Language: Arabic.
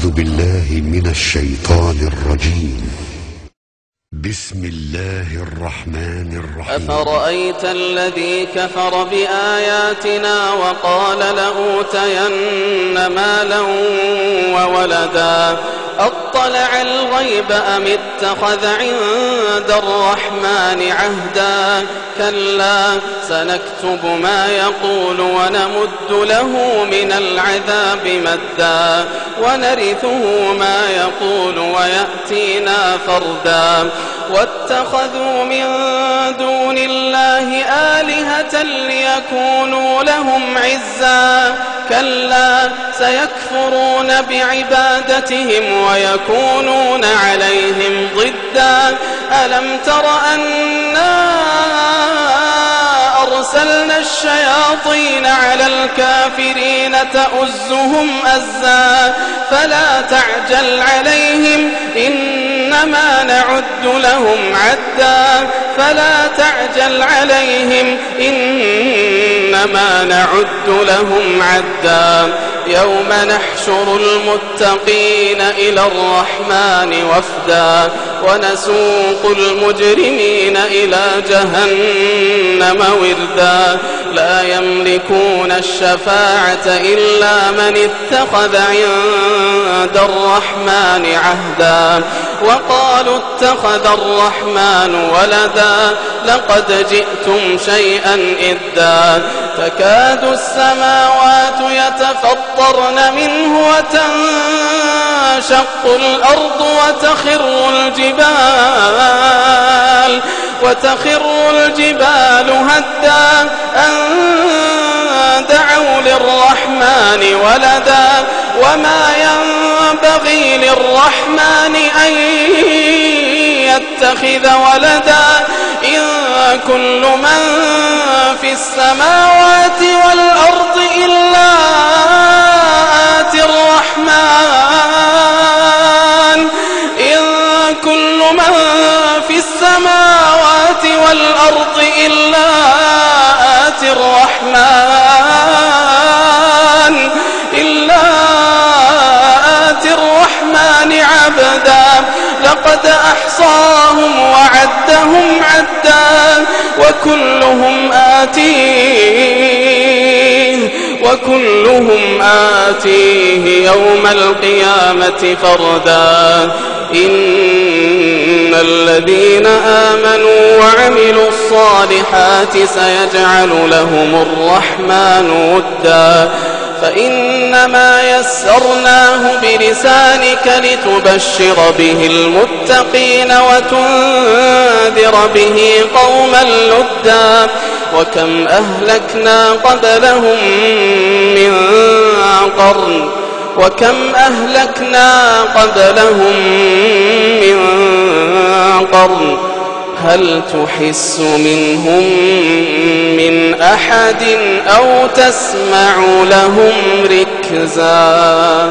أعوذ بالله من الشيطان الرجيم. بسم الله الرحمن الرحيم. أفرأيت الذي كفر بآياتنا وقال لأوتين مالا وولدا أطلع الغيب أم اتخذ عند الرحمن عهدا كلا سنكتب ما يقول ونمد له من العذاب مدا ونرثه ما يقول ويأتينا فردا واتخذوا من دون الله آلهة ليكونوا لهم عزا كلا سيكفرون بعبادتهم ويكونون عليهم ضدا ألم تر أنا أرسلنا الشياطين على الكافرين تؤزهم أزا فلا تعجل عليهم إنما نعد لهم عدا فلا تعجل عليهم إنما نعد لهم عدا يوم نحشر المتقين إلى الرحمن وفدا ونسوق المجرمين إلى جهنم وردا لا يملكون الشفاعة إلا من اتخذ عند الرحمن عهدا وقالوا اتخذ الرحمن ولدا لقد جئتم شيئا إدا تكاد السماوات يتفطرن منه وتنشق الأرض وتخر الجبال هدا أن دعوا للرحمن ولدا وما ينبغي للرحمن أن يتخذ ولدا إن كل من في السماوات والأرض إلا آتي الرحمن إن كل من في السماوات والأرض إلا آتي الرحمن عبدا لقد أحصاهم وعدهم عدا وكلهم آتيه يوم القيامة فردا إن الذين آمنوا وعملوا الصالحات سيجعل لهم الرحمن ودا فإنما يسرناه بلسانك لتبشر به المتقين وتنذر به قوما لدا وكم أهلكنا قبلهم من قرن هل تحس منهم من أحد أو تسمع لهم ركزا